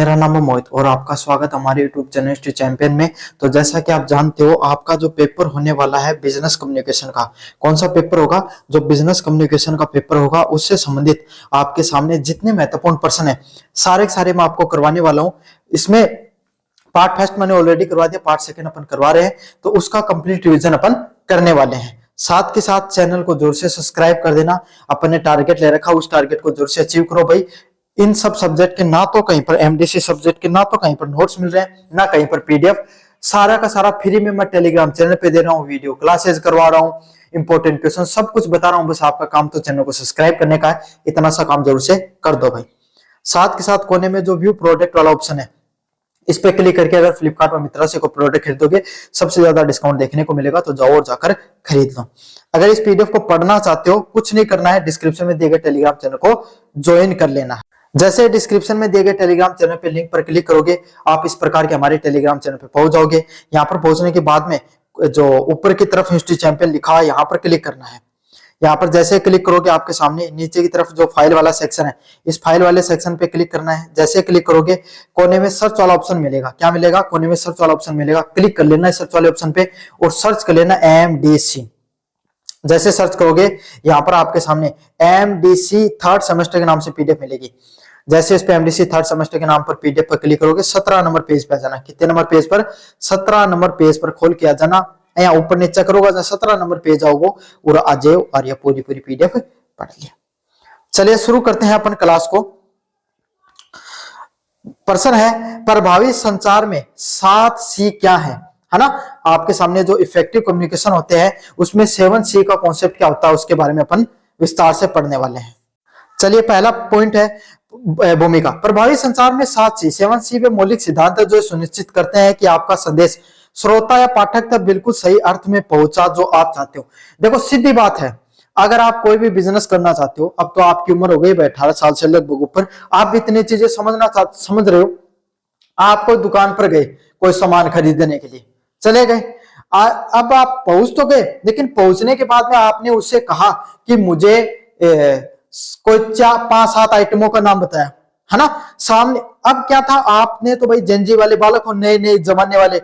मेरा नाम है मोहित और आपका स्वागत हमारे यूट्यूब चैनल हिस्ट्री चैंपियन में। तो जैसा कि आप जानते हो, आपका जो पेपर होने वाला है बिजनेस कम्युनिकेशन का, कौन सा पेपर होगा? जो बिजनेस कम्युनिकेशन का पेपर होगा उससे संबंधित आपके सामने जितने महत्वपूर्ण प्रश्न है सारे के सारे मैं आपको करवाने वाला हूं। इसमें पार्ट फर्स्ट मैंने ऑलरेडी करवा दिया, पार्ट सेकेंड अपन करवा रहे हैं, तो उसका कंप्लीट रिविजन अपन करने वाले हैं। साथ के साथ चैनल को जोर से सब्सक्राइब कर देना। अपन ने टारगेट ले रखा, उस टारगेट को जोर से अचीव करो भाई। इन सब सब्जेक्ट के ना तो कहीं पर एमडीसी सब्जेक्ट के ना तो कहीं पर नोट्स मिल रहे हैं, ना कहीं पर पीडीएफ। सारा का सारा फ्री में मैं टेलीग्राम चैनल पे दे रहा हूँ, वीडियो क्लासेस करवा रहा हूँ, इंपॉर्टेंट क्वेश्चन सब कुछ बता रहा हूँ। बस आपका काम तो चैनल को सब्सक्राइब करने का है, इतना सा काम जरूर से कर दो भाई। साथ के साथ कोने में जो व्यू प्रोडक्ट वाला ऑप्शन है, इस पे क्लिक करके अगर फ्लिपकार्ट और मित्रा से कोई प्रोडक्ट खरीदोगे सबसे ज्यादा डिस्काउंट देखने को मिलेगा, तो जाओ और जाकर खरीद लो। अगर इस पीडीएफ को पढ़ना चाहते हो, कुछ नहीं करना है, डिस्क्रिप्शन में दिए गए टेलीग्राम चैनल को ज्वाइन कर लेना है। जैसे डिस्क्रिप्शन में दिए गए टेलीग्राम चैनल पे लिंक पर क्लिक करोगे, आप इस प्रकार के हमारे टेलीग्राम चैनल पे पहुंच जाओगे। यहाँ पर पहुंचने के बाद में जो ऊपर की तरफ हिस्ट्री चैंपियन लिखा है, यहाँ पर क्लिक करना है। यहाँ पर जैसे क्लिक करोगे, आपके सामने नीचे की तरफ जो फाइल वाला सेक्शन है, इस फाइल वाले सेक्शन पे क्लिक करना है। जैसे क्लिक करोगे, कोने में सर्च वाला ऑप्शन मिलेगा। क्या मिलेगा? कोने में सर्च वाला ऑप्शन मिलेगा। क्लिक कर लेना है सर्च वाले ऑप्शन पे और सर्च कर लेना एमडीसी। जैसे सर्च करोगे, यहाँ पर आपके सामने एमडीसी थर्ड सेमेस्टर के नाम से पीडीएफ मिलेगी। जैसे इस पे एमडीसी थर्ड सेमेस्टर के नाम पर पीडीएफ पर क्लिक करोगे, 17 नंबर पेज पे आ जाना। कितने नंबर पेज पर? 17 नंबर पेज पर खोल के आ जाना। यहाँ ऊपर नीचे करोगे, 17 नंबर पेज आओगे और आ जाओ, और ये पूरी पीडीएफ पढ़ लिया। चलिए शुरू करते हैं अपन क्लास को। प्रश्न है, प्रभावी संचार में 7 सी क्या है ना? आपके सामने जो इफेक्टिव कम्युनिकेशन होते हैं उसमें 7 सी का कॉन्सेप्ट क्या होता है, उसके बारे में अपन विस्तार से पढ़ने वाले हैं। चलिए पहला पॉइंट है भूमिका। प्रभावी संचार में 7 सी, 7 सी वे मौलिक सिद्धांत जो सुनिश्चित करते हैं कि आपका संदेश श्रोता या पाठक तक बिल्कुल सही अर्थ में पहुंचा जो आप चाहते हो। देखो सीधी बात है, अगर आप कोई भी बिजनेस करना चाहते हो, अब तो आपकी उम्र हो गई 18 साल से लगभग ऊपर, आप भी इतनी चीजें समझ रहे हो। आप कोई दुकान पर गए कोई सामान खरीदने के लिए, चले गए, अब आप पहुंच तो गए, लेकिन पहुंचने के बाद में आपने उससे कहा कि मुझे कोई 5-7 आइटमों का नाम बताया, है ना? सामने अब क्या था, आपने तो भाई जेंजी वाले बालक हो, नए नए जमाने वाले,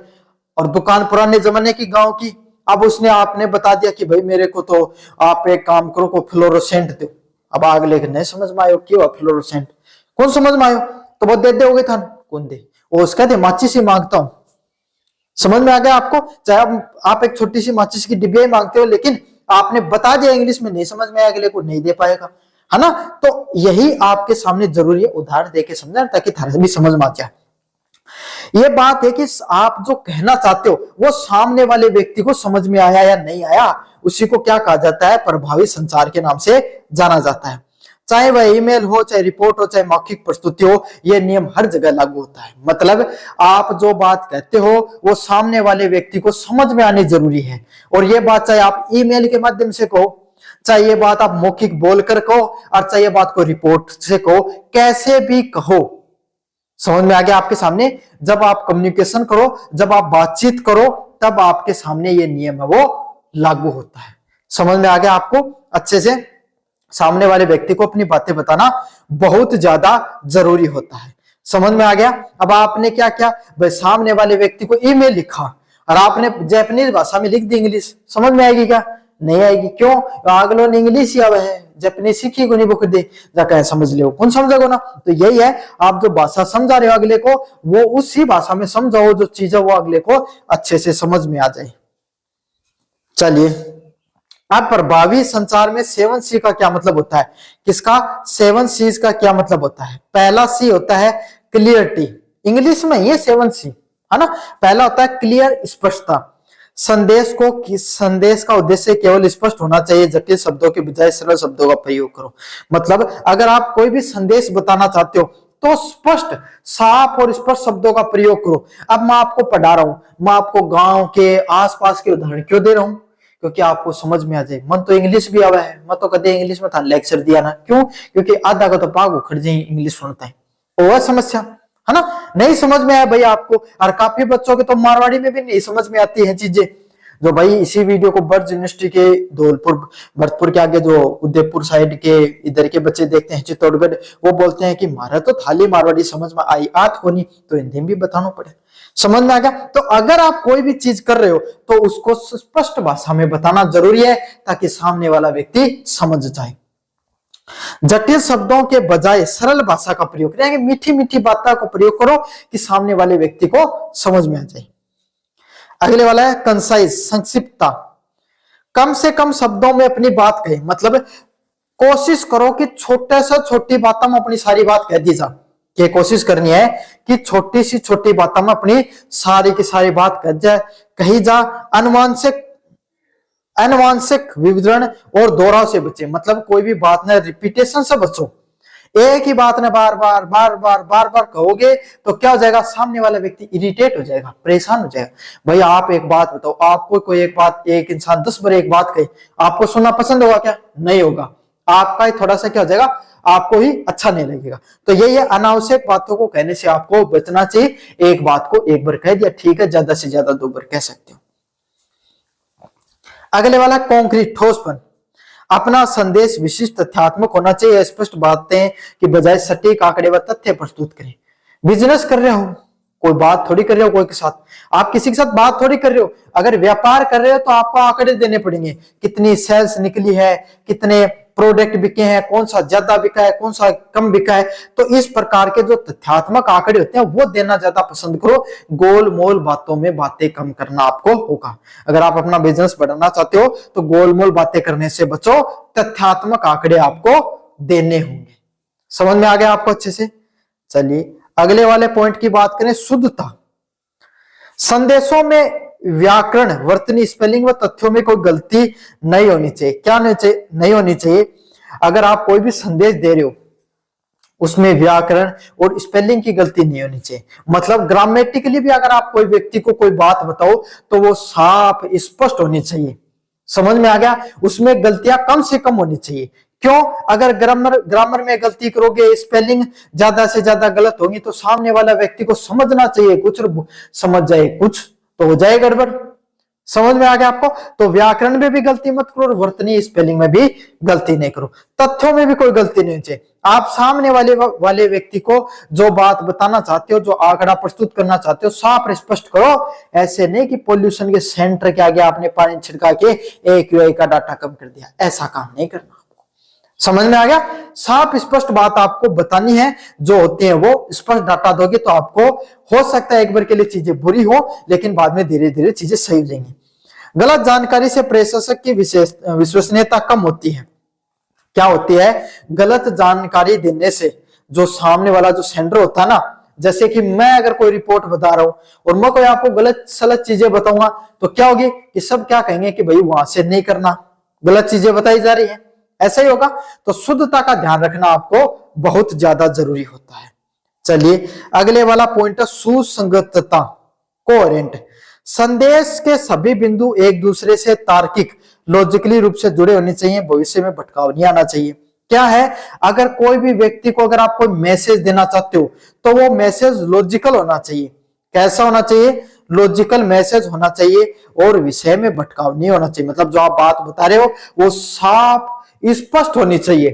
और दुकान पुराने जमाने की गांव की। अब उसने आपने बता दिया कि भाई मेरे को तो आप एक काम करो, को फ्लोरोसेंट दो। अब अगले नहीं समझ में आयो क्यों फ्लोरोसेंट, कौन समझ में आयो? तो बहुत दे दोगे था, कौन दे? वो उसका दे माचिस ही मांगता हूं। समझ में आ गया आपको? चाहे आप एक छोटी सी माचिस की डिब्बिया ही मांगते हो, लेकिन आपने बता दिया इंग्लिश में, नहीं समझ में आया, अगले को नहीं दे पाएगा, है ना? तो यही आपके सामने जरूरी है, उदाहरण देके समझना ताकि थारे भी समझ में आ जाए। ये बात है कि आप जो कहना चाहते हो वो सामने वाले व्यक्ति को समझ में आया या नहीं आया, उसी को क्या कहा जाता है? प्रभावी संचार के नाम से जाना जाता है। चाहे वह ईमेल हो, चाहे रिपोर्ट हो, चाहे मौखिक प्रस्तुति हो, यह नियम हर जगह लागू होता है। मतलब आप जो बात कहते हो वो सामने वाले व्यक्ति को समझ में आनी जरूरी है। और ये बात चाहे आप ईमेल के माध्यम से कहो, चाहे ये बात आप मौखिक बोलकर कहो, और चाहे ये बात को रिपोर्ट से कहो, कैसे भी कहो, समझ में आ गया आपके सामने? जब आप कम्युनिकेशन करो, जब आप बातचीत करो, तब आपके सामने ये नियम है वो लागू होता है। समझ में आ गया आपको? अच्छे से सामने वाले व्यक्ति को अपनी बातें बताना बहुत ज्यादा जरूरी होता है। समझ में आ गया? अब आपने क्या किया भाई, सामने वाले व्यक्ति को ईमेल लिखा और आपने जापानीज भाषा में लिख दी इंग्लिश, समझ में आएगी क्या? नहीं आएगी। क्यों? अगलो ने इंग्लिश ही आवे है, जापानीज सीखी को नहीं बुक दे जाकर समझ लो, कौन समझेगा ना? तो यही है, आप जो भाषा समझा रहे हो अगले को, वो उसी भाषा में समझाओ जो चीज है वो अगले को अच्छे से समझ में आ जाए। चलिए, अब प्रभावी संचार में 7 सी का क्या मतलब होता है? किसका? 7 सीज का क्या मतलब होता है? पहला सी होता है क्लियरिटी, इंग्लिश में ये 7 सी है ना। पहला होता है क्लियर, स्पष्टता। संदेश का उद्देश्य केवल स्पष्ट होना चाहिए, जटिल शब्दों के बजाय सरल शब्दों का प्रयोग करो। मतलब अगर आप कोई भी संदेश बताना चाहते हो तो स्पष्ट, साफ और स्पष्ट शब्दों का प्रयोग करो। अब मैं आपको पढ़ा रहा हूं, मैं आपको गांव के आसपास के उदाहरण क्यों दे रहा हूं? क्योंकि आपको समझ में आ जाए। मन तो इंग्लिश भी आवा है, मैं तो कदे इंग्लिश में था लेक्चर दिया ना, क्यों? क्योंकि आधा का तो पाग उखड़ जाए इंग्लिश सुनता है, वो समस्या है ना। नहीं समझ में आया भाई आपको, और काफी बच्चों के तो मारवाड़ी में भी नहीं समझ में आती है चीजें। जो भाई इसी वीडियो को बर्ज यूनिवर्सिटी के धौलपुर भरतपुर के आगे जो उदयपुर साइड के इधर के बच्चे देखते हैं चित्तौड़गढ़, वो बोलते हैं कि मारा तो थाली मारवाड़ी समझ में आई आत होनी तो हिंदी में भी बताना पड़े। समझ में आ गया? तो अगर आप कोई भी चीज कर रहे हो तो उसको स्पष्ट भाषा में बताना जरूरी है ताकि सामने वाला व्यक्ति समझ जाए। जटिल शब्दों के बजाय सरल भाषा का प्रयोग करेंगे, मीठी मीठी बातों का प्रयोग करो कि सामने वाले व्यक्ति को समझ में आ जाए। अगले वाला है कंसाइज, संक्षिप्तता। कम से कम शब्दों में अपनी बात कहे, मतलब कोशिश करो कि छोटे से छोटी बातों में अपनी सारी बात कह दी जा, कि कोशिश करनी है कि छोटी सी छोटी बातों में अपनी सारी की सारी बात कही जा। अनुवांशिक विवरण और दोहराव से बचे, मतलब कोई भी बात ने रिपीटेशन से बचो। एक ही बात ने बार बार कहोगे तो क्या हो जाएगा, सामने वाला व्यक्ति इरिटेट हो जाएगा, परेशान हो जाएगा। भाई आप एक बात बताओ, आपको कोई एक बात, एक इंसान 10 बार एक बात कहे, आपको सुनना पसंद होगा क्या? नहीं होगा। आपका ही थोड़ा सा क्या हो जाएगा, आपको ही अच्छा नहीं लगेगा। तो यही है, अनावश्यक बातों को कहने से आपको बचना चाहिए। एक बात को एक बार कह दिया ठीक है, ज्यादा से ज्यादा 2 बार कह सकते हो। अगले वाला कॉन्क्रीट, ठोसपन। अपना संदेश विशिष्ट तथ्यात्मक होना चाहिए, स्पष्ट बातें की बजाय सटीक आंकड़े व तथ्य प्रस्तुत करें। बिजनेस कर रहे हो, कोई बात थोड़ी कर रहे हो कोई के साथ, आप किसी के साथ बात थोड़ी कर रहे हो। अगर व्यापार कर रहे हो तो आपको आंकड़े देने पड़ेंगे, कितनी सेल्स निकली है, कितने प्रोडक्ट बिके हैं, कौन सा ज्यादा बिका है, कौन सा कम बिका है। तो इस प्रकार के जो तथ्यात्मक आंकड़े होते हैं वो देना ज्यादा पसंद करो। गोल मोल बातों में बातें कम करना आपको होगा। अगर आप अपना बिजनेस बढ़ाना चाहते हो तो गोल मोल बातें करने से बचो, तथ्यात्मक आंकड़े आपको देने होंगे। समझ में आ गया आपको अच्छे से? चलिए अगले वाले पॉइंट की बात करें, शुद्धता। संदेशों में व्याकरण, वर्तनी, स्पेलिंग व तथ्यों में कोई गलती नहीं होनी चाहिए। क्या नहीं होनी चाहिए? अगर आप कोई भी संदेश दे रहे हो उसमें व्याकरण और स्पेलिंग की गलती नहीं होनी चाहिए। मतलब ग्रामेटिकली भी अगर आप कोई व्यक्ति को कोई बात बताओ तो वो साफ स्पष्ट होनी चाहिए। समझ में आ गया? उसमें गलतियां कम से कम होनी चाहिए। क्यों? अगर ग्रामर में गलती करोगे, स्पेलिंग ज्यादा से ज्यादा गलत होगी तो सामने वाला व्यक्ति को समझना चाहिए कुछ, समझ जाए कुछ, तो हो जाए गड़बड़। समझ में आ गया आपको? तो व्याकरण में भी गलती मत करो और वर्तनी स्पेलिंग में भी गलती नहीं करो। तथ्यों में भी कोई गलती नहीं चाहिए। आप सामने वाले व्यक्ति को जो बात बताना चाहते हो, जो आंकड़ा प्रस्तुत करना चाहते हो, साफ स्पष्ट करो। ऐसे नहीं कि पोल्यूशन के सेंटर के आगे आपने पानी छिड़का के AQI का डाटा कम कर दिया, ऐसा काम नहीं करना। समझ में आ गया? साफ स्पष्ट बात आपको बतानी है, जो होती है वो स्पष्ट डाटा दोगे तो आपको हो सकता है एक बार के लिए चीजें बुरी हो, लेकिन बाद में धीरे धीरे चीजें सही हो जाएंगी। गलत जानकारी से प्रशासक की विश्वसनीयता कम होती है। क्या होती है? गलत जानकारी देने से जो सामने वाला जो सेंडर होता है ना, जैसे कि मैं अगर कोई रिपोर्ट बता रहा हूं और मैं कोई आपको गलत सलत चीजें बताऊंगा तो क्या होगी कि सब क्या कहेंगे कि भाई वहां से नहीं करना, गलत चीजें बताई जा रही है, ऐसा ही होगा। तो शुद्धता का ध्यान रखना आपको बहुत ज्यादा जरूरी होता है। चलिए अगले वाला पॉइंट है सुसंगतता, कोहेरेंट। संदेश के सभी बिंदु एक दूसरे से तार्किक, लॉजिकली रूप से जुड़े होने चाहिए, भविष्य में भटकाव नहीं आना चाहिए। क्या है? अगर कोई भी व्यक्ति को अगर आप कोई मैसेज देना चाहते हो तो वो मैसेज लॉजिकल होना चाहिए। कैसा होना चाहिए? लॉजिकल मैसेज होना चाहिए और विषय में भटकाव नहीं होना चाहिए। मतलब जो आप बात बता रहे हो वो साफ स्पष्ट होनी चाहिए,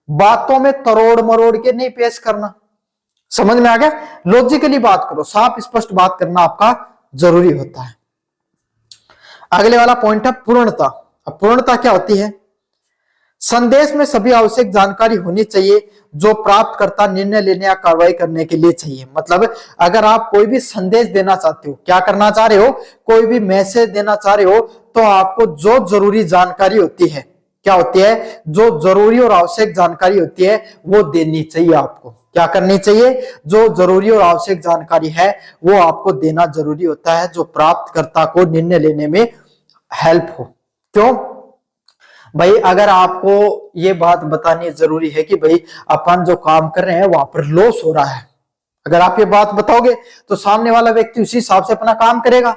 बातों में तरोड़ मरोड़ के नहीं पेश करना। समझ में आ गया? लॉजिकली बात करो, साफ स्पष्ट बात करना आपका जरूरी होता है। अगले वाला पॉइंट है पूर्णता। अब पूर्णता क्या होती है? संदेश में सभी आवश्यक जानकारी होनी चाहिए जो प्राप्तकर्ता निर्णय लेने या कार्रवाई करने के लिए चाहिए। मतलब अगर आप कोई भी संदेश देना चाहते हो, क्या करना चाह रहे हो, कोई भी मैसेज देना चाह रहे हो, तो आपको जो जरूरी जानकारी होती है, क्या होती है, जो जरूरी और आवश्यक जानकारी होती है वो देनी चाहिए। आपको क्या करनी चाहिए? जो जरूरी और आवश्यक जानकारी है वो आपको देना जरूरी होता है, जो प्राप्तकर्ता को निर्णय लेने में हेल्प हो। क्यों भाई? अगर आपको ये बात बतानी जरूरी है कि भाई अपन जो काम कर रहे हैं वहां पर लॉस हो रहा है, अगर आप ये बात बताओगे तो सामने वाला व्यक्ति उसी हिसाब से अपना काम करेगा।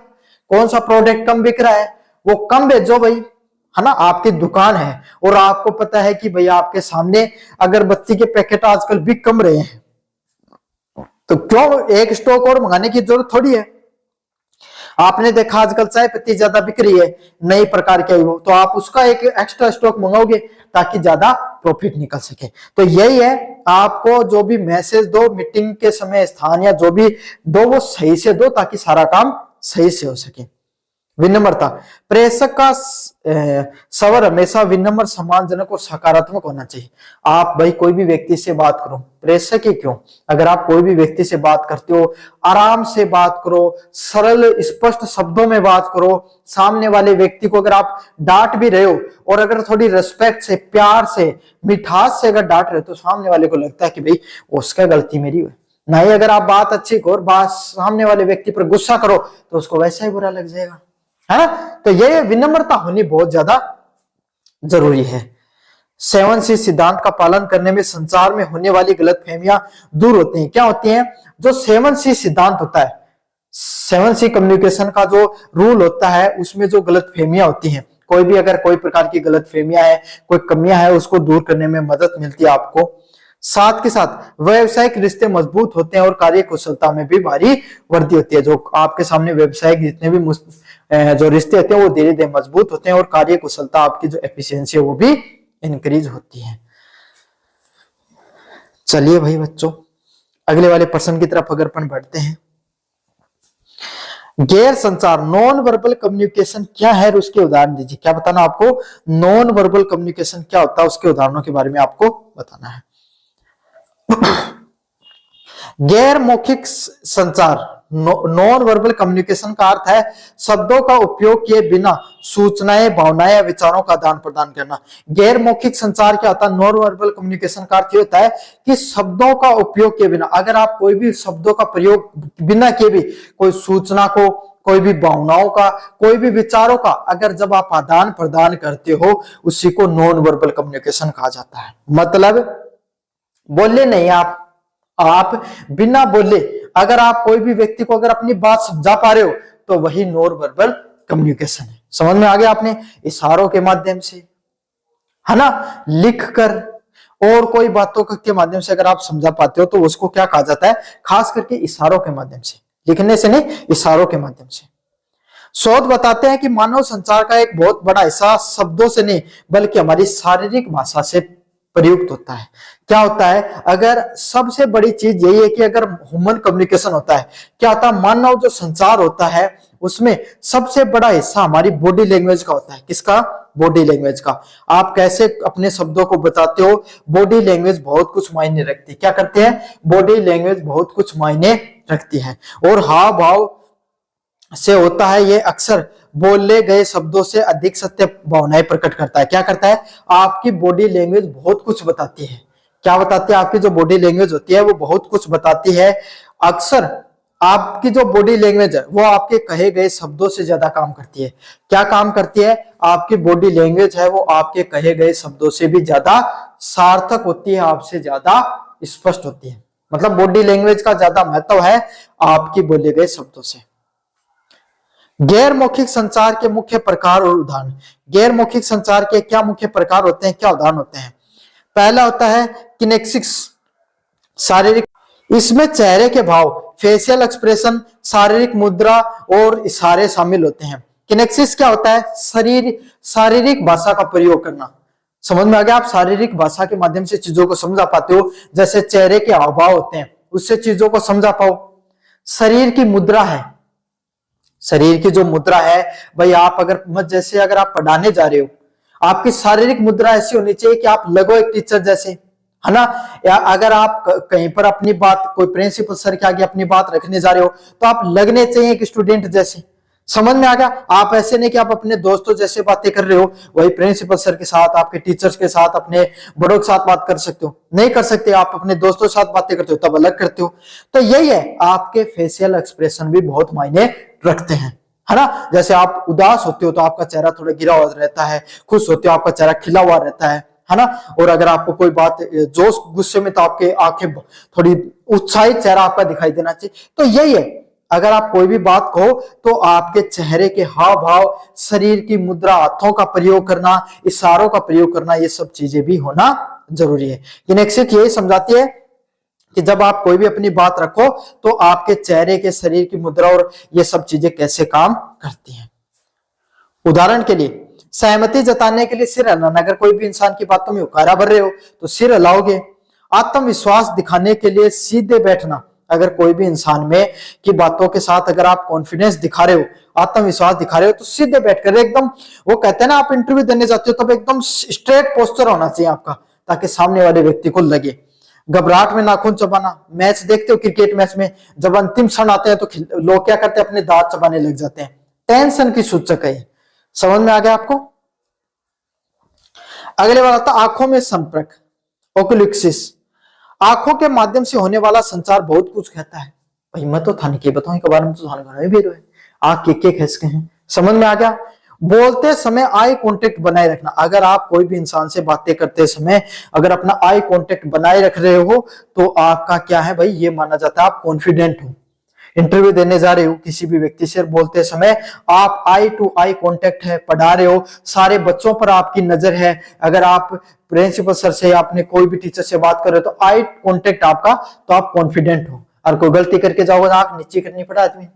कौन सा प्रोडक्ट कम बिक रहा है वो कम बेचो भाई, है ना। आपकी दुकान है और आपको पता है कि भाई आपके सामने अगरबत्ती के पैकेट आजकल बिक कम रहे हैं, तो क्यों एक स्टॉक और मंगाने की जरूरत थोड़ी है। आपने देखा आजकल चाय पत्ती ज्यादा बिक रही है, नई प्रकार के हो, तो आप उसका एक एक्स्ट्रा स्टॉक मंगाओगे ताकि ज्यादा प्रॉफिट निकल सके। तो यही है, आपको जो भी मैसेज दो, मीटिंग के समय स्थान या जो भी दो, वो सही से दो ताकि सारा काम सही से हो सके। विनम्रता, प्रेषक का स्वर हमेशा विनम्र, सम्मानजनक और सकारात्मक होना चाहिए। आप भाई कोई भी व्यक्ति से बात करो, प्रेषक ही क्यों, अगर आप कोई भी व्यक्ति से बात करते हो, आराम से बात करो, सरल स्पष्ट शब्दों में बात करो। सामने वाले व्यक्ति को अगर आप डांट भी रहे हो और अगर थोड़ी रिस्पेक्ट से, प्यार से, मिठास से अगर डांट रहे हो, तो सामने वाले को लगता है कि भाई उसका गलती मेरी है। नहीं, अगर आप बात अच्छी करो और बात सामने वाले व्यक्ति पर गुस्सा करो तो उसको वैसा ही बुरा लग जाएगा, है ना। तो ये विनम्रता होनी बहुत ज्यादा जरूरी है। 7C सिद्धांत का पालन करने में संचार में होने वाली गलतफहमियां दूर होती हैं। क्या होती हैं? जो 7C सिद्धांत होता है, 7C कम्युनिकेशन का जो रूल होता है, उसमें जो गलतफहमियां होती हैं, कोई भी अगर कोई प्रकार की गलतफहमियां है, कोई कमियां है, उसको दूर करने में मदद मिलती है आपको। साथ के साथ व्यवसायिक रिश्ते मजबूत होते हैं और कार्य कुशलता में भी भारी वृद्धि होती है। जो आपके सामने व्यवसायिक जितने भी जो रिश्ते होते हैं वो धीरे धीरे मजबूत होते हैं और कार्य कुशलता, आपकी जो एफिशिएंसी है वो भी इंक्रीज होती है। चलिए भाई बच्चों, अगले वाले प्रश्न की तरफ अगर अपन बढ़ते हैं, गैर संचार नॉन वर्बल कम्युनिकेशन क्या है, उसके उदाहरण दीजिए। क्या बताना आपको? नॉन वर्बल कम्युनिकेशन क्या होता है, उसके उदाहरणों के बारे में आपको बताना है। गैर मौखिक संचार नॉन वर्बल कम्युनिकेशन का अर्थ है शब्दों का उपयोग किए बिना सूचनाएं, भावनाएं या विचारों का आदान प्रदान करना। गैर मौखिक संचार क्या होता है? नॉन वर्बल कम्युनिकेशन का अर्थ होता है कि शब्दों का उपयोग किए बिना, अगर आप कोई भी शब्दों का प्रयोग बिना किए भी कोई सूचना को, कोई भी भावनाओं का, कोई भी विचारों का अगर जब आप आदान प्रदान करते हो, उसी को नॉन वर्बल कम्युनिकेशन कहा जाता है। मतलब बोले नहीं, आप बिना बोले अगर आप कोई भी व्यक्ति को अगर अपनी बात समझा पा रहे हो तो वही नॉन वर्बल कम्युनिकेशन है। समझ में आ गया आपने? इशारों के माध्यम से, है ना, लिख कर और कोई बातों के माध्यम से अगर आप समझा पाते हो तो उसको क्या कहा जाता है? खास करके इशारों के माध्यम से, लिखने से नहीं, इशारों के माध्यम से। शोध बताते हैं कि मानव संचार का एक बहुत बड़ा हिस्सा शब्दों से नहीं बल्कि हमारी शारीरिक भाषा से प्रयुक्त होता है। क्या होता है? अगर सबसे बड़ी चीज यही है कि अगर ह्यूमन कम्युनिकेशन होता है, क्या होता है? मानव जो संचार होता है उसमें सबसे बड़ा हिस्सा हमारी बॉडी लैंग्वेज का होता है। किसका? बॉडी लैंग्वेज का। आप कैसे अपने शब्दों को बताते हो, बॉडी लैंग्वेज बहुत कुछ मायने रखती है। क्या करते हैं? बॉडी लैंग्वेज बहुत कुछ मायने रखती है और हाव भाव से होता है। ये अक्सर बोले गए शब्दों से अधिक सत्य भावनाएं प्रकट करता है। क्या करता है? आपकी बॉडी लैंग्वेज बहुत कुछ बताती है। क्या बताती है? आपकी जो बॉडी लैंग्वेज होती है वो बहुत कुछ बताती है। अक्सर आपकी जो बॉडी लैंग्वेज है वो आपके कहे गए शब्दों से ज्यादा काम करती है। क्या काम करती है? आपकी बॉडी लैंग्वेज है वो आपके कहे गए शब्दों से भी ज्यादा सार्थक होती है, आपसे ज्यादा स्पष्ट होती है। मतलब बॉडी लैंग्वेज का ज्यादा महत्व है आपकी बोले गए शब्दों से। गैर मौखिक संचार के मुख्य प्रकार और उदाहरण। गैर मौखिक संचार के क्या मुख्य प्रकार होते हैं, क्या उदाहरण होते हैं? पहला होता है किनेसिक्स, शारीरिक। इसमें चेहरे के भाव, फेशियल एक्सप्रेशन, शारीरिक मुद्रा और इशारे शामिल होते हैं। किनेसिक्स क्या होता है? शारीरिक भाषा का प्रयोग करना। समझ में आ गया? आप शारीरिक भाषा के माध्यम से चीजों को समझा पाते हो, जैसे चेहरे के हाव भाव होते हैं उससे चीजों को समझा पाओ। शरीर की मुद्रा है, शरीर की जो मुद्रा है भाई, आप अगर जैसे अगर आप पढ़ाने जा रहे हो, आपकी शारीरिक मुद्रा ऐसी होनी चाहिए कि आप लगो एक टीचर जैसे, है ना। या अगर आप कहीं पर अपनी बात कोई प्रिंसिपल सर के आगे अपनी बात रखने जा रहे हो तो आप लगने चाहिए एक स्टूडेंट जैसे। समझ में आ गया? आप ऐसे नहीं कि आप अपने दोस्तों जैसे बातें कर रहे हो, वही प्रिंसिपल सर के साथ, आपके टीचर्स के साथ, अपने बड़ों के साथ बात कर सकते हो, नहीं कर सकते। आप अपने दोस्तों के साथ बातें करते हो तब अलग करते हो। तो यही है, आपके फेशियल एक्सप्रेशन भी बहुत मायने रखते हैं, है ना। जैसे आप उदास होते हो तो आपका चेहरा थोड़ा गिरा हुआ रहता है, खुश होते हो आपका चेहरा खिला हुआ रहता है ना। और अगर आपको कोई बात जोश गुस्से में तो आपके आंखें थोड़ी उत्साहित चेहरा आपका दिखाई देना चाहिए। तो यही है, अगर आप कोई भी बात कहो तो आपके चेहरे के हाव भाव, शरीर की मुद्रा, हाथों का प्रयोग करना, इशारों का प्रयोग करना, ये सब चीजें भी होना जरूरी है। किनेसिक्स यही समझाती है कि जब आप कोई भी अपनी बात रखो तो आपके चेहरे के, शरीर की मुद्रा और ये सब चीजें कैसे काम करती हैं। उदाहरण के लिए सहमति जताने के लिए सिर हिलाना, अगर कोई भी इंसान की बातों में हुकारा भर रहे हो तो सिर हिलाओगे। आत्मविश्वास दिखाने के लिए सीधे बैठना, अगर कोई भी इंसान में की बातों के साथ अगर आप कॉन्फिडेंस दिखा रहे हो, आत्मविश्वास दिखा रहे हो, तो सीधे बैठकर एकदम, वो कहते हैं ना आप इंटरव्यू देने जाते हो तब एकदम स्ट्रेट पोस्चर होना चाहिए आपका, ताकि सामने वाले व्यक्ति को लगे। घबराहट में नाखून चबाना, मैच देखते हो क्रिकेट मैच में जब अंतिम क्षण आते हैं तो लोग क्या करते हैं, अपने दांत चबाने लग जाते हैं, टेंशन की सूचक है। समझ में आ गया आपको। अगले वाला था आंखों में संपर्क, ओकुलिक्सिस। आंखों के माध्यम से होने वाला संचार बहुत कुछ कहता है। भाई मैं तो थाने के बताऊं के बारे में, तो थाने घर भी रहे आंख के खिस के हैं। समझ में आ गया। बोलते समय आई कांटेक्ट बनाए रखना, अगर आप कोई भी इंसान से बातें करते समय अगर अपना आई कांटेक्ट बनाए रख रहे हो तो आपका क्या है भाई, ये माना जाता है आप कॉन्फिडेंट हो। इंटरव्यू देने जा रहे हो किसी भी व्यक्ति से, बोलते समय आप आई टू आई कांटेक्ट है, पढ़ा रहे हो, सारे बच्चों पर आपकी नजर है, अगर आप प्रिंसिपल सर से, आपने कोई भी टीचर से बात कर रहे हो तो आई कांटेक्ट आपका, तो आप कॉन्फिडेंट हो। और कोई गलती करके जाओगे आंख नीचे करनी पड़ा, आदमी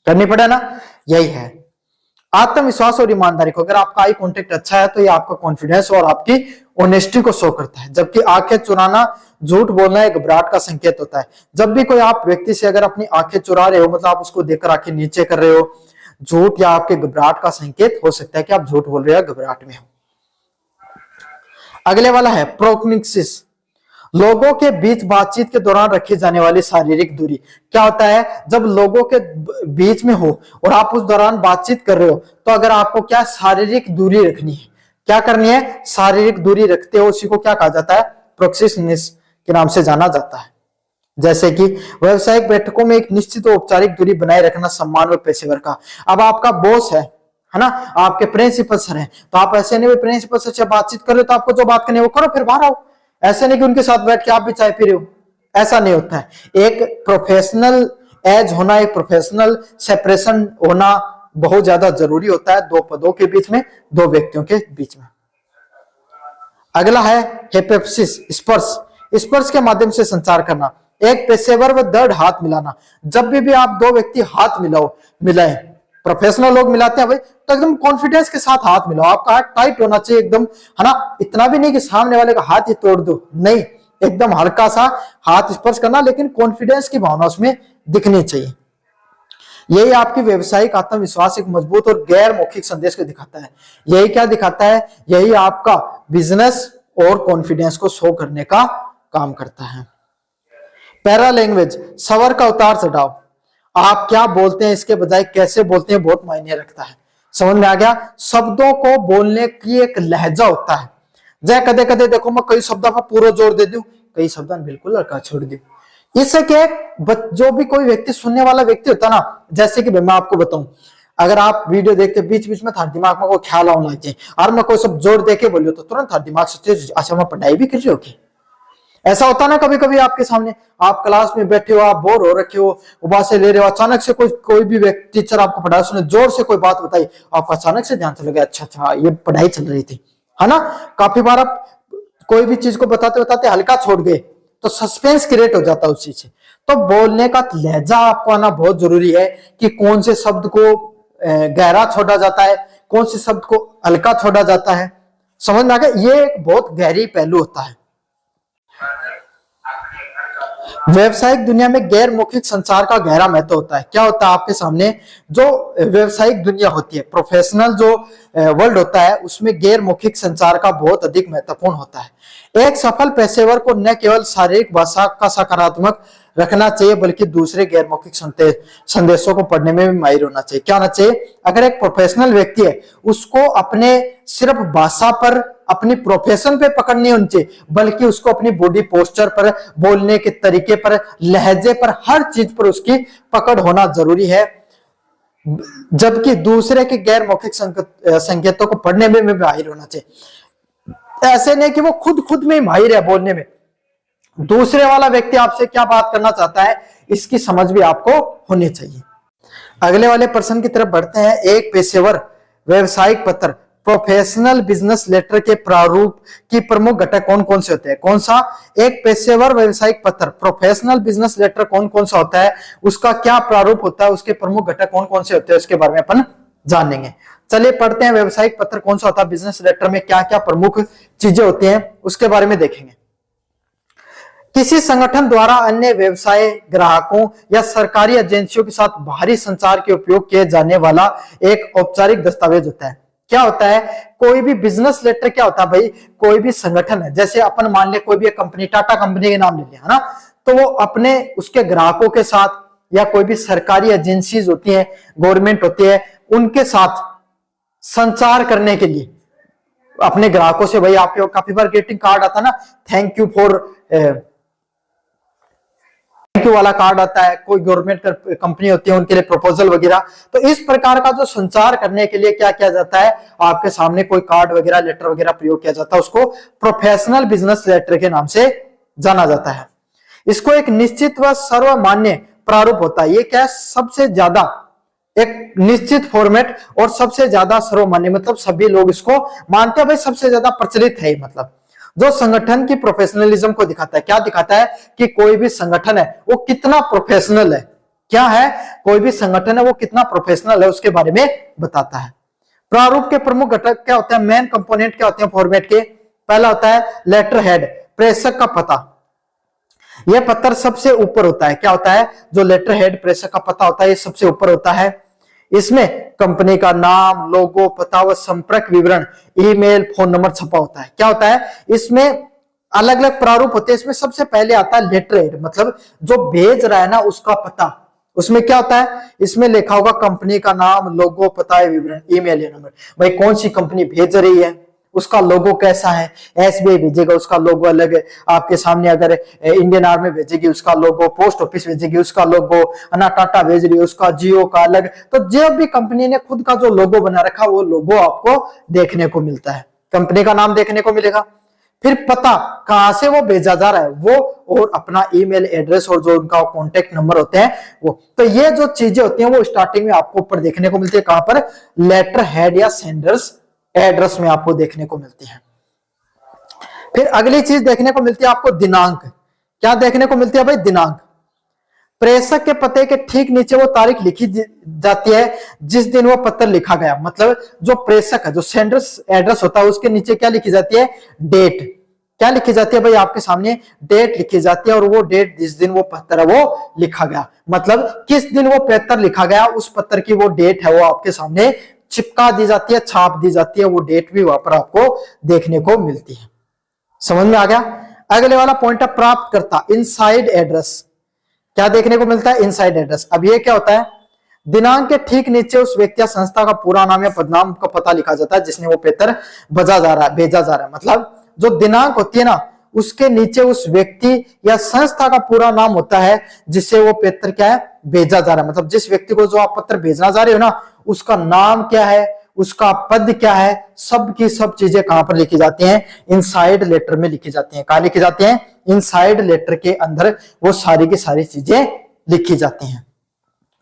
करनी पड़ा ना, यही है। आत्मविश्वास और ईमानदारी को, अगर आपका आई कांटेक्ट अच्छा है तो ये आपका कॉन्फिडेंस और आपकी ऑनेस्टी को शो करता है। जबकि आंखें चुराना, झूठ बोलना एक घबराहट का संकेत होता है। जब भी कोई आप व्यक्ति से अगर अपनी आंखें चुरा रहे हो, मतलब आप उसको देखकर आंखें नीचे कर रहे हो, झूठ या आपके घबराहट का संकेत हो सकता है कि आप झूठ बोल रहे हो, घबराहट में हो। अगले वाला है प्रोक्निक्सिस, लोगों के बीच बातचीत के दौरान रखी जाने वाली शारीरिक दूरी। क्या होता है, जब लोगों के बीच में हो और आप उस दौरान बातचीत कर रहे हो तो अगर आपको क्या शारीरिक दूरी रखनी है, क्या करनी है, शारीरिक दूरी रखते हो, उसी को क्या कहा जाता है, प्रोक्सिसनेस के नाम से जाना जाता है। जैसे कि व्यावसायिक बैठकों में एक निश्चित औपचारिक दूरी बनाए रखना सम्मान व पेशेवर का। अब आपका बॉस है ना, आपके प्रिंसिपल सर हैं, तो आप ऐसे नहीं प्रिंसिपल सर से बातचीत कर रहे हो तो आपको जो बात करनी है वो करो, फिर बाहर आओ। ऐसे नहीं कि उनके साथ बैठ के आप भी चाय पी रहे हो, ऐसा नहीं होता है। एक प्रोफेशनल एज होना, एक प्रोफेशनल सेपरेशन होना बहुत ज्यादा जरूरी होता है, दो पदों के बीच में, दो व्यक्तियों के बीच में। अगला है हेपेप्सिस, स्पर्श, स्पर्श के माध्यम से संचार करना, एक पेशेवर व दृढ़ हाथ मिलाना। जब भी आप दो व्यक्ति हाथ मिलाएं, प्रोफेशनल लोग मिलाते हैं भाई, तो एकदम कॉन्फिडेंस के साथ हाथ मिलाओ, आपका हाथ टाइट होना चाहिए एकदम, है ना, इतना भी नहीं कि सामने वाले का हाथ ही तोड़ दो, नहीं, एकदम हल्का सा हाथ स्पर्श करना, लेकिन कॉन्फिडेंस की भावना उसमें दिखनी चाहिए। यही आपकी व्यवसायिक आत्मविश्वास एक मजबूत और गैर मौखिक संदेश को दिखाता है। यही क्या दिखाता है, यही आपका बिजनेस और कॉन्फिडेंस को शो करने का काम करता है। पैरा लैंग्वेज, स्वर का उतार चढ़ाव, आप क्या बोलते हैं इसके बजाय कैसे बोलते हैं बहुत मायने रखता है। समझ में आ गया। शब्दों को बोलने की एक लहजा होता है। जय कदे कदे देखो मैं कई शब्दों पर पूरा जोर दे दूं, कई शब्द बिल्कुल लड़का छोड़ दूं। इससे क्या, जो भी कोई व्यक्ति सुनने वाला व्यक्ति होता ना, जैसे कि मैं आपको बताऊं, अगर आप वीडियो देखते बीच बीच में थार दिमाग में कोई ख्याल आने लग जाए और मैं कोई सब जोर देके बोलियो तो तुरंत थार दिमाग सोचे अच्छा मैं पढ़ाई भी कर रही हो क्या। ऐसा होता ना कभी कभी आपके सामने, आप क्लास में बैठे हो, आप बोर हो रखे हो, उबासे ले रहे हो, अचानक से कोई भी व्यक्ति टीचर आपको पढ़ा सुने, जोर से कोई बात बताई, आपको अचानक से ध्यान चला गया, अच्छा ये पढ़ाई चल रही थी, है ना। काफी बार आप कोई भी चीज को बताते बताते हल्का छोड़ गए तो सस्पेंस क्रिएट हो जाता है उस चीज से। तो बोलने का लहजा आपको आना बहुत जरूरी है कि कौन से शब्द को गहरा छोड़ा जाता है, कौन से शब्द को हल्का छोड़ा जाता है। समझ में आ गया, ये एक बहुत गहरी पहलू होता है। व्यवसायिक दुनिया में गैर मौखिक संचार का गहरा महत्व होता है। क्या होता है आपके सामने, जो व्यवसायिक दुनिया होती है, प्रोफेशनल जो वर्ल्ड होता है, उसमें गैर मौखिक संचार का बहुत अधिक महत्वपूर्ण होता है। एक सफल पेशेवर को न केवल शारीरिक भाषा का सकारात्मक रखना चाहिए बल्कि दूसरे गैर मौखिक संदेशों को पढ़ने में भी माहिर होना चाहिए। क्या होना चाहिए, अगर एक प्रोफेशनल व्यक्ति है उसको अपने सिर्फ भाषा पर, अपनी प्रोफेशन पे पकड़नी होनी चाहिए, बल्कि उसको अपनी बॉडी पोस्चर पर, बोलने के तरीके पर, लहजे पर, हर चीज पर उसकी पकड़ होना जरूरी है। जबकि दूसरे के गैर मौखिक संकेतों को पढ़ने में भी माहिर होना चाहिए। ऐसे नहीं कि वो खुद में ही माहिर है बोलने में, दूसरे वाला व्यक्ति आपसे क्या बात करना चाहता है इसकी समझ भी आपको होनी चाहिए। अगले वाले प्रश्न की तरफ बढ़ते हैं। एक पेशेवर व्यवसायिक पत्र प्रोफेशनल बिजनेस लेटर के प्रारूप की प्रमुख घटक कौन कौन से होते हैं? कौन सा? एक पेशेवर व्यवसायिक पत्र प्रोफेशनल बिजनेस लेटर कौन कौन सा होता है, उसका क्या प्रारूप होता है, उसके प्रमुख घटक कौन कौन से होते हैं, उसके बारे में अपन जानेंगे। चलिए पढ़ते हैं, व्यवसायिक पत्र कौन सा होता है, बिजनेस लेटर में क्या क्या प्रमुख चीजें होती हैं उसके बारे में देखेंगे। किसी संगठन द्वारा अन्य व्यवसाय, ग्राहकों या सरकारी एजेंसियों के साथ बाहरी संचार के उपयोग किए जाने वाला एक औपचारिक दस्तावेज होता है। क्या होता है? कोई भी बिजनेस लेटर क्या होता है भाई? कोई भी संगठन है, जैसे अपन मान ले कोई भी कंपनी, टाटा कंपनी के नाम ले लिया, है ना, तो वो अपने उसके ग्राहकों के साथ या कोई भी सरकारी एजेंसीज होती है, गवर्नमेंट होती है, उनके साथ संचार करने के लिए अपने ग्राहकों से, भाई आपके काफी बार ग्रीटिंग कार्ड आता है ना, thank you for thank you वाला कार्ड आता है, कोई गवर्नमेंट कंपनी होती है उनके लिए प्रपोजल वगैरह। तो इस प्रकार का जो संचार करने के लिए क्या किया जाता है, आपके सामने कोई कार्ड वगैरह, लेटर वगैरह प्रयोग किया जाता है, उसको प्रोफेशनल बिजनेस लेटर के नाम से जाना जाता है। इसको एक निश्चित व सर्वमान्य प्रारूप होता है। ये क्या है? सबसे ज्यादा एक निश्चित फॉर्मेट और सबसे ज्यादा सर्वमान्य, मतलब सभी लोग इसको मानते हैं, भाई सबसे ज्यादा प्रचलित है, मतलब जो संगठन की प्रोफेशनलिज्म को दिखाता है। क्या दिखाता है? कि कोई भी संगठन है वो कितना प्रोफेशनल है। क्या है? कोई भी संगठन है वो कितना प्रोफेशनल है, उसके बारे में बताता है। प्रारूप के प्रमुख घटक क्या होते हैं, मेन कंपोनेंट क्या होते हैं फॉर्मेट के? पहला होता है लेटर हेड, प्रेषक का पता। यह पत्र सबसे ऊपर होता है। क्या होता है? जो लेटर हेड, प्रेषक का पता होता है, ये सबसे ऊपर होता है। इसमें कंपनी का नाम, लोगो, पता व संपर्क विवरण, ईमेल, फोन नंबर छपा होता है। क्या होता है? इसमें अलग अलग प्रारूप होते हैं। इसमें सबसे पहले आता है लेटर हेड, मतलब जो भेज रहा है ना उसका पता। उसमें क्या होता है? इसमें लिखा होगा कंपनी का नाम, लोगो, पता, विवरण, ईमेल, नंबर। भाई कौन सी कंपनी भेज रही है, उसका लोगो कैसा है, एसबीआई भेजेगा उसका लोगो अलग है, आपके सामने अगर इंडियन आर्मी भेजेगी उसका लोगो, पोस्ट ऑफिस भेजेगी उसका लोगो, ना टाटा भेज रही है उसका, जियो का अलग। तो जब भी कंपनी ने खुद का जो लोगो बना रखा वो लोगो आपको देखने को मिलता है, कंपनी का नाम देखने को मिलेगा। फिर पता कहां से वो भेजा जा रहा है वो, और अपना ईमेल एड्रेस और जो उनका कॉन्टेक्ट नंबर होते हैं वो। तो ये जो चीजें होती हैं वो स्टार्टिंग में आपको ऊपर देखने को मिलती है। कहां पर? लेटर हेड या सेंडर्स एड्रेस में आपको देखने को मिलती है। फिर अगली चीज देखने को मिलती है आपको दिनांक। क्या देखने को मिलती है भाई? दिनांक। प्रेषक के पते के ठीक नीचे वो तारीख लिखी जाती है जिस दिन वो पत्र लिखा गया। मतलब जो प्रेषक है, जो सेंडर्स एड्रेस होता है, उसके नीचे क्या लिखी जाती है? डेट। क्या लिखी जाती है भाई? आपके सामने डेट लिखी जाती है, और वो डेट जिस दिन वो पत्र है वो लिखा गया, मतलब किस दिन वो पत्र लिखा गया, उस पत्र की वो डेट है वो आपके सामने चिपका दी जाती है, छाप दी जाती है। वो डेट भी वहां पर आपको देखने को मिलती है। समझ में आ गया? अगले वाला पॉइंट है प्राप्तकर्ता, इनसाइड एड्रेस। क्या देखने को मिलता है? Inside address. अब ये क्या होता है? दिनांक के ठीक नीचे उस व्यक्ति या संस्था का पूरा नाम या पदनाम का पता लिखा जाता है जिसने वो पत्र भेजा जा रहा है। मतलब जो दिनांक होती है ना, उसके नीचे उस व्यक्ति या संस्था का पूरा नाम होता है जिससे वो पत्र क्या है? भेजा जा रहा है। मतलब जिस व्यक्ति को जो आप पत्र भेजना चाह रहे हो ना, उसका नाम क्या है, उसका पद क्या है, सब की सब चीजें कहां पर लिखी जाती हैं? इनसाइड लेटर में लिखी जाती हैं। कहां लिखी जाती हैं? इनसाइड लेटर के अंदर वो सारी की सारी चीजें लिखी जाती हैं।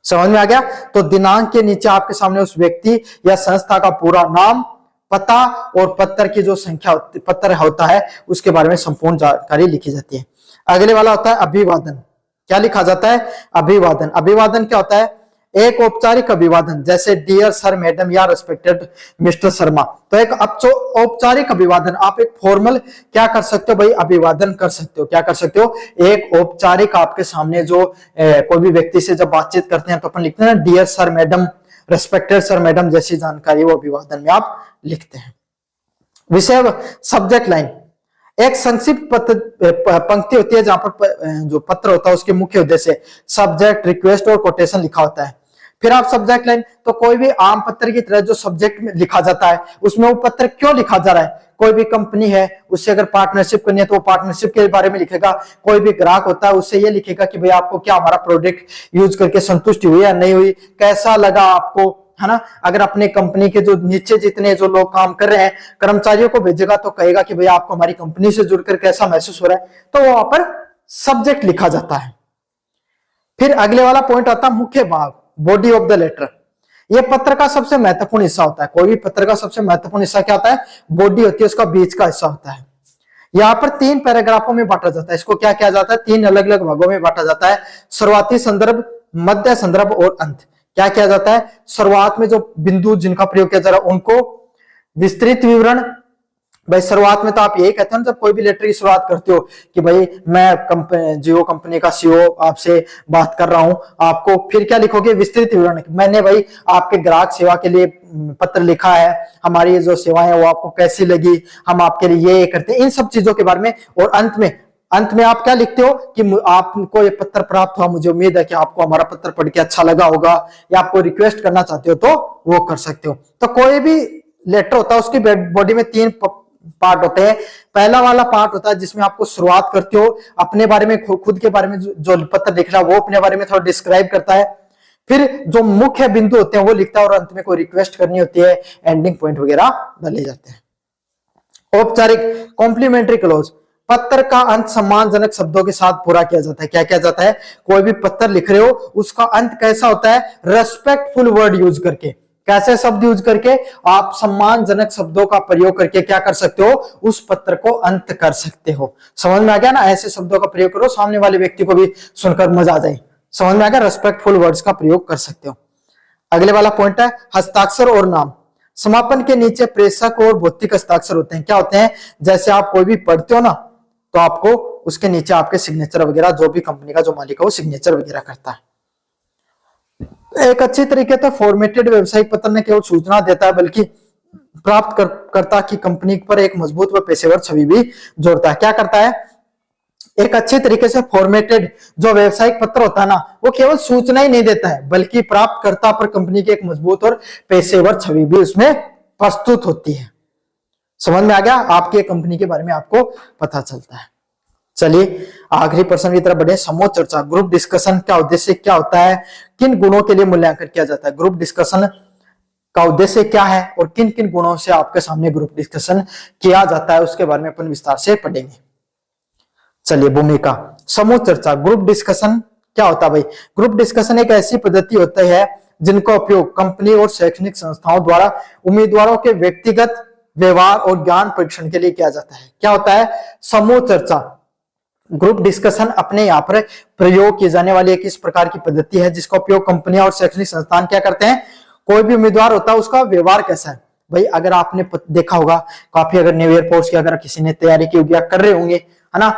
समझ में आ गया? तो दिनांक के नीचे आपके सामने उस व्यक्ति या संस्था का पूरा नाम, पता और पत्र की जो संख्या पत्र होता है उसके बारे में संपूर्ण जानकारी लिखी जाती है। अगले वाला होता है अभिवादन। क्या लिखा जाता है? अभिवादन। अभिवादन क्या होता है? एक औपचारिक अभिवादन, जैसे डियर सर, मैडम या रेस्पेक्टेड मिस्टर शर्मा। तो एक औपचारिक अभिवादन, आप एक फॉर्मल क्या कर सकते हो भाई? अभिवादन कर सकते हो। क्या कर सकते हो? एक औपचारिक, आपके सामने जो कोई भी व्यक्ति से जब बातचीत करते हैं तो अपन लिखते हैं ना dear sir, madam, respected sir, madam जैसी जानकारी वो अभिवादन में आप लिखते हैं। विषय सब्जेक्ट लाइन, एक संक्षिप्त पंक्ति होती है जहां पर जो पत्र होता है उसके मुख्य उद्देश्य, सब्जेक्ट, रिक्वेस्ट और कोटेशन लिखा होता है। फिर आप सब्जेक्ट लाइन, तो कोई भी आम पत्र की तरह जो सब्जेक्ट में लिखा जाता है उसमें वो पत्र क्यों लिखा जा रहा है। कोई भी कंपनी है उससे अगर पार्टनरशिप करनी है तो वो पार्टनरशिप के बारे में लिखेगा। कोई भी ग्राहक होता है उससे ये लिखेगा कि भाई आपको क्या हमारा प्रोडक्ट यूज करके संतुष्टि हुई या नहीं हुई, कैसा लगा आपको, है ना। अगर अपने कंपनी के जो नीचे जितने जो लोग काम कर रहे हैं कर्मचारियों को भेजेगा तो कहेगा कि भाई आपको हमारी कंपनी से जुड़कर कैसा महसूस हो रहा है, तो वहां पर सब्जेक्ट लिखा जाता है। फिर अगले वाला पॉइंट आता है मुख्य भाग, बॉडी ऑफ द लेटर। ये पत्र का सबसे महत्वपूर्ण हिस्सा होता है। कोई भी पत्र का सबसे महत्वपूर्ण हिस्सा क्या होता है? बॉडी होती है, उसका बीच का हिस्सा होता है। यहाँ पर 3 पैराग्राफों में बांटा जाता है। इसको क्या किया जाता है? 3 अलग अलग भागों में बांटा जाता है। शुरुआती संदर्भ, मध्य संदर्भ और अंत। क्या किया जाता है? शुरुआत में जो बिंदु जिनका प्रयोग किया जा रहा है उनको विस्तृत विवरण। भाई शुरुआत में तो आप यही कहते हैं जब कोई भी लेटर की शुरुआत करते हो कि भाई मैं जियो कंपनी का सीईओ आपसे बात कर रहा हूं, आपको फिर क्या लिखोगे? विस्तृत विवरण। मैंने भाई आपके ग्राहक सेवा के लिए पत्र लिखा है, हमारी जो सेवाएं वो आपको कैसी लगी, हम आपके लिए ये करते हैं, इन सब चीजों के बारे में। और अंत में आप क्या लिखते हो कि आपको ये पत्र प्राप्त हुआ, मुझे उम्मीद है कि आपको हमारा पत्र पढ़ के अच्छा लगा होगा, या आपको रिक्वेस्ट करना चाहते हो तो वो कर सकते हो। तो कोई भी लेटर होता है उसकी बॉडी में 3 पार्ट होते हैं। पहला वाला पार्ट होता है जिसमें आपको शुरुआत करते हो अपने बारे में, खुद के बारे में, जो पत्र लिख रहा है वो अपने बारे में थोड़ा डिस्क्राइब करता है। फिर जो मुख्य बिंदु होते हैं वो लिखता है, और अंत में कोई रिक्वेस्ट करनी होती है, एंडिंग पॉइंट वगैरह डाले जाते हैं। औपचारिक कॉम्प्लीमेंट्री क्लोज, पत्र का अंत सम्मानजनक शब्दों के साथ पूरा किया जाता है। क्या किया जाता है? कोई भी पत्र लिख रहे हो उसका अंत कैसा होता है? रेस्पेक्टफुल वर्ड यूज करके। कैसे शब्द यूज करके? आप सम्मानजनक शब्दों का प्रयोग करके क्या कर सकते हो? उस पत्र को अंत कर सकते हो। समझ में आ गया ना? ऐसे शब्दों का प्रयोग करो सामने वाले व्यक्ति को भी सुनकर मजा आ जाए। समझ में आ गया? रेस्पेक्टफुल वर्ड्स का प्रयोग कर सकते हो। अगले वाला पॉइंट है हस्ताक्षर और नाम। समापन के नीचे प्रेषक और भौतिक हस्ताक्षर होते हैं। क्या होते हैं? जैसे आप कोई भी पढ़ते हो ना, तो आपको उसके नीचे आपके सिग्नेचर वगैरह, जो भी कंपनी का जो मालिक है वो सिग्नेचर वगैरह करता है। एक अच्छी तरीके से फॉर्मेटेड व्यावसायिक पत्र न केवल सूचना देता है बल्कि प्राप्त करता की कंपनी पर एक मजबूत व पेशेवर छवि भी जोड़ता है। क्या करता है? एक अच्छे तरीके से फॉर्मेटेड जो व्यावसायिक पत्र होता है ना, वो केवल सूचना ही नहीं देता है बल्कि प्राप्तकर्ता पर कंपनी की एक मजबूत और पेशेवर छवि भी उसमें प्रस्तुत होती है। समझ में आ गया? आपकी कंपनी के बारे में आपको पता चलता है। चलिए आखिरी प्रश्न की तरफ बढ़े। समूह चर्चा, ग्रुप डिस्कशन का उद्देश्य क्या होता है? किन गुणों के लिए मूल्यांकन किया जाता है? ग्रुप डिस्कशन का उद्देश्य क्या है और किन किन गुणों से आपके सामने ग्रुप डिस्कशन किया जाता है, उसके बारे में अपन विस्तार से पढ़ेंगे। चलिए भूमिका, समूह चर्चा, ग्रुप डिस्कशन क्या होता है? भाई ग्रुप डिस्कशन एक ऐसी पद्धति होती है जिनका उपयोग कंपनी और शैक्षणिक संस्थाओं द्वारा उम्मीदवारों के व्यक्तिगत व्यवहार और ज्ञान परीक्षण के लिए किया जाता है। क्या होता है? समूह चर्चा, ग्रुप डिस्कशन अपने यहाँ पर प्रयोग की जाने वाली एक इस प्रकार की पद्धति है जिसका उपयोग कंपनियां और शैक्षणिक संस्थान क्या करते हैं? कोई भी उम्मीदवार होता है उसका व्यवहार कैसा है। भाई अगर आपने देखा होगा काफी, अगर न्यू ईयर कोर्स की अगर किसी ने तैयारी की होगी या कर रहे होंगे, है ना,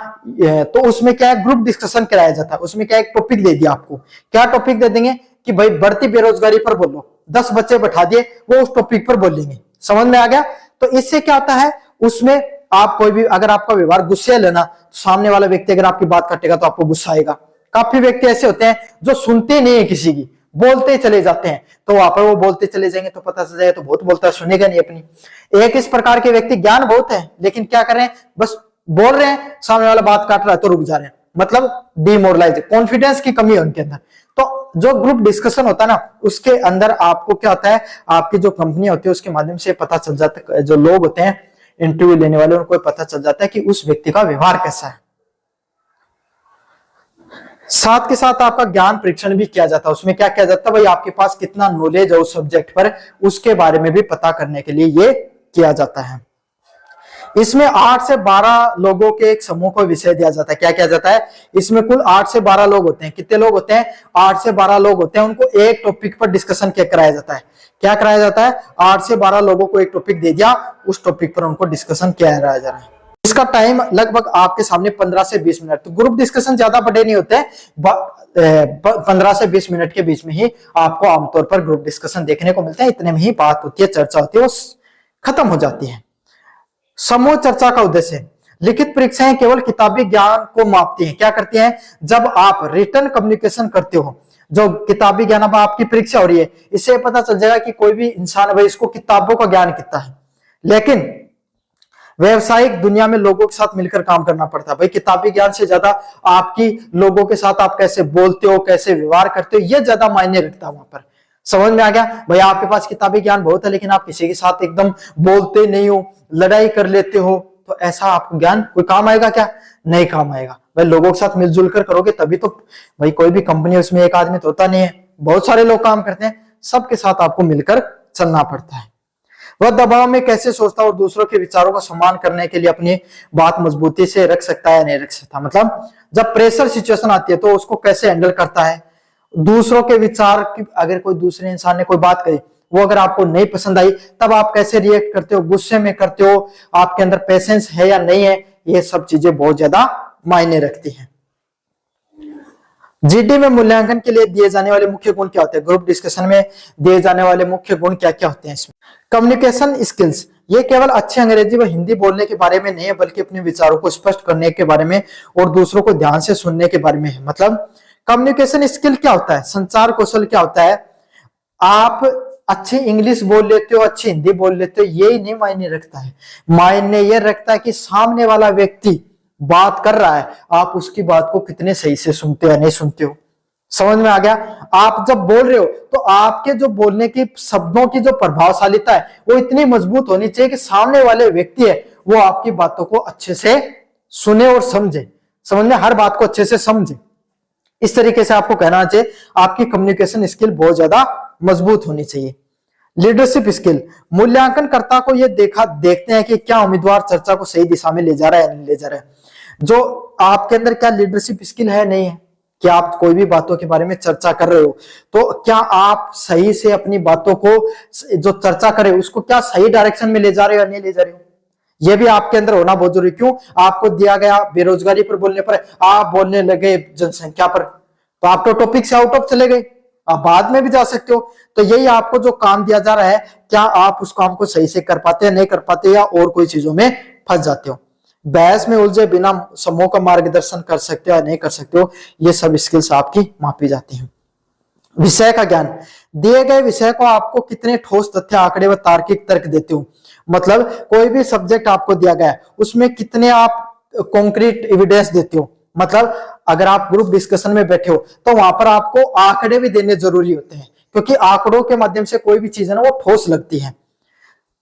तो उसमें क्या है? ग्रुप डिस्कशन कराया जाता है। उसमें क्या एक टॉपिक दे दिया आपको। क्या टॉपिक दे देंगे कि भाई बढ़ती बेरोजगारी पर बोलो, 10 बच्चे बैठा दिए, वो उस टॉपिक पर बोलेंगे। समझ में आ गया? तो इससे क्या होता है? उसमें आप कोई भी, अगर आपका व्यवहार गुस्से लेना, तो सामने वाला व्यक्ति अगर आपकी बात काटेगा तो आपको गुस्सा आएगा। काफी व्यक्ति ऐसे होते हैं जो सुनते नहीं है किसी की, बोलते चले जाते हैं, तो वहां पर वो बोलते चले जाएंगे तो पता चल जाएगा तो बहुत बोलता है, सुनेगा नहीं अपनी। एक इस प्रकार के व्यक्ति ज्ञान बहुत है लेकिन क्या कर रहे हैं? बस बोल रहे हैं, सामने वाला बात काट रहा है तो रुक जा रहे हैं, मतलब डिमोरलाइज, कॉन्फिडेंस की कमी है उनके अंदर। तो जो ग्रुप डिस्कशन होता है ना, उसके अंदर आपको क्या होता है? आपकी जो कंपनी होती है उसके माध्यम से पता चल जाता है, जो लोग होते हैं इंटरव्यू लेने वाले, उनको पता चल जाता है कि उस व्यक्ति का व्यवहार कैसा है। साथ के साथ आपका ज्ञान परीक्षण भी किया जाता है। उसमें क्या किया जाता है? भाई आपके पास कितना नॉलेज है उस सब्जेक्ट पर, उसके बारे में भी पता करने के लिए ये किया जाता है। इसमें 8 से 12 लोगों के एक समूह को विषय दिया जाता है। क्या किया जाता है? इसमें कुल 8 से 12 लोग होते हैं। कितने लोग होते हैं? 8 से 12 लोग होते हैं। उनको एक टॉपिक पर डिस्कशन कराया जाता है। क्या कराया जाता है? 8 से 12 लोगों को एक टॉपिक दे दिया, उस टॉपिक पर उनको डिस्कशन किया जा रहा है। इसका टाइम लगभग आपके सामने 15 से 20 मिनट। तो ग्रुप डिस्कशन ज्यादा बड़े नहीं होते, 15 से 20 मिनट के बीच में ही आपको आमतौर पर ग्रुप डिस्कशन देखने को मिलता है। इतने में ही बात होती है, चर्चा होती है, वो खत्म हो जाती है। समूह चर्चा का उद्देश्य, लिखित परीक्षाएं केवल किताबी ज्ञान को मापती हैं। क्या करती हैं? जब आप रिटन कम्युनिकेशन करते हो, जो किताबी ज्ञान, अब आपकी परीक्षा हो रही है, इससे पता चल जाएगा कि कोई भी इंसान, भाई इसको किताबों का ज्ञान कितना है। लेकिन व्यवसायिक दुनिया में लोगों के साथ मिलकर काम करना पड़ता है। भाई किताबी ज्ञान से ज्यादा आपकी लोगों के साथ आप कैसे बोलते हो, कैसे व्यवहार करते हो, ये ज्यादा मायने रखता है वहां पर। समझ में आ गया? भाई आपके पास किताबी ज्ञान बहुत है लेकिन आप किसी के साथ एकदम बोलते नहीं हो, लड़ाई कर लेते हो, तो ऐसा आपको ज्ञान कोई काम आएगा क्या? नहीं काम आएगा। भाई लोगों के साथ मिलजुल कर करोगे तभी तो। भाई कोई भी कंपनी, उसमें एक आदमी तो होता नहीं है, बहुत सारे लोग काम करते हैं। सबके साथ आपको मिलकर चलना पड़ता है। वह दबाव में कैसे सोचता और दूसरों के विचारों का सम्मान करने के लिए अपनी बात मजबूती से रख सकता है या नहीं रख सकता। मतलब जब प्रेशर सिचुएशन आती है तो उसको कैसे हैंडल करता है, दूसरों के विचार की अगर कोई दूसरे इंसान ने कोई बात कही, वो अगर आपको नहीं पसंद आई, तब आप कैसे रिएक्ट करते हो, गुस्से में करते हो, आपके अंदर पेशेंस है या नहीं है, ये सब चीजें बहुत ज्यादा मायने रखती हैं। जीडी में मूल्यांकन के लिए दिए जाने वाले मुख्य गुण क्या होते हैं, ग्रुप डिस्कशन में दिए जाने वाले मुख्य गुण क्या क्या होते हैं इसमें। कम्युनिकेशन स्किल्स, ये केवल अच्छे अंग्रेजी व हिंदी बोलने के बारे में नहीं है, बल्कि अपने विचारों को स्पष्ट करने के बारे में और दूसरों को ध्यान से सुनने के बारे में है। मतलब कम्युनिकेशन स्किल क्या होता है, संचार कौशल क्या होता है, आप अच्छी इंग्लिश बोल लेते हो, अच्छी हिंदी बोल लेते हो, ये नहीं मायने रखता है। मायने ये रखता है कि सामने वाला व्यक्ति बात कर रहा है, आप उसकी बात को कितने सही से सुनते हो या नहीं सुनते हो। समझ में आ गया। आप जब बोल रहे हो तो आपके जो बोलने की शब्दों की जो प्रभावशालीता है वो इतनी मजबूत होनी चाहिए कि सामने वाले व्यक्ति है वो आपकी बातों को अच्छे से सुने और समझे, समझ में, हर बात को अच्छे से समझे। इस तरीके से आपको कहना चाहिए आपकी कम्युनिकेशन स्किल बहुत ज्यादा मजबूत होनी चाहिए। लीडरशिप स्किल, मूल्यांकनकर्ता को यह देखते हैं कि क्या उम्मीदवार चर्चा को सही दिशा में ले जा रहा है या नहीं ले जा रहा है। जो आपके अंदर क्या लीडरशिप स्किल है नहीं है, कि आप कोई भी बातों के बारे में चर्चा कर रहे हो तो क्या आप सही से अपनी बातों को जो चर्चा करे उसको क्या सही डायरेक्शन में ले जा रहे हो या नहीं ले जा रहे हो, यह भी आपके अंदर होना बहुत जरूरी। क्यों, आपको दिया गया बेरोजगारी पर बोलने पर आप बोलने लगे जनसंख्या पर, तो आप तो टॉपिक से आउट ऑफ चले गए, आप बाद में भी जा सकते हो। तो यही आपको जो काम दिया जा रहा है, क्या आप उस काम को सही से कर पाते हैं, नहीं कर पाते, या और कोई चीजों में फंस जाते हो, बहस में उलझे बिना समूह का मार्गदर्शन कर सकते हो या नहीं कर सकते हो, ये सब स्किल्स आपकी मापी जाती हैं। विषय का ज्ञान, दिए गए विषय को आपको कितने ठोस तथ्य, आंकड़े व तार्किक तर्क देते हो। मतलब कोई भी सब्जेक्ट आपको दिया गया है उसमें कितने आप कॉन्क्रीट एविडेंस देते हो। मतलब अगर आप ग्रुप डिस्कशन में बैठे हो तो वहां पर आपको आंकड़े भी देने जरूरी होते हैं, क्योंकि आंकड़ों के माध्यम से कोई भी चीज है ना वो ठोस लगती है।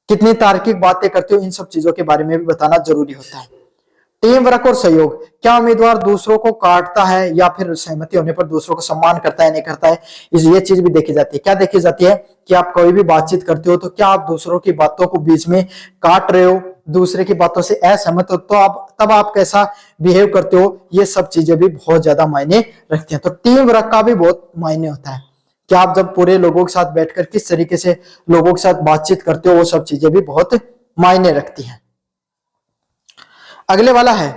कितनी तार्किक बातें करते हो, इन सब चीजों के बारे में भी बताना जरूरी होता है। टीम वर्क और सहयोग, क्या उम्मीदवार दूसरों को काटता है या फिर सहमति होने पर दूसरों को सम्मान करता है नहीं करता है, ये चीज भी देखी जाती है। क्या देखी जाती है कि आप कोई भी बातचीत करते हो तो क्या आप दूसरों की बातों को बीच में काट रहे हो, दूसरे की बातों से असहमत हो तो आप कैसा बिहेव करते हो, ये सब चीजें भी बहुत ज्यादा मायने रखती हैं। तो टीम वर्क का भी बहुत मायने होता है कि आप जब पूरे लोगों के साथ बैठकर किस तरीके से लोगों के साथ बातचीत करते हो, वो सब चीजें भी बहुत मायने रखती हैं। अगले वाला है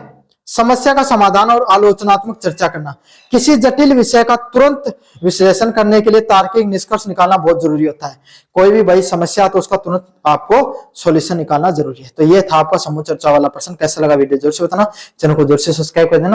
समस्या का समाधान और आलोचनात्मक चर्चा करना। किसी जटिल विषय का तुरंत विश्लेषण करने के लिए तार्किक निष्कर्ष निकालना बहुत जरूरी होता है। कोई भी बड़ी समस्या तो उसका तुरंत आपको सॉल्यूशन निकालना जरूरी है। तो ये था आपका समूह चर्चा वाला प्रश्न। कैसा लगा वीडियो जरूर से बताना, चैनल को जरूर से सब्सक्राइब कर देना।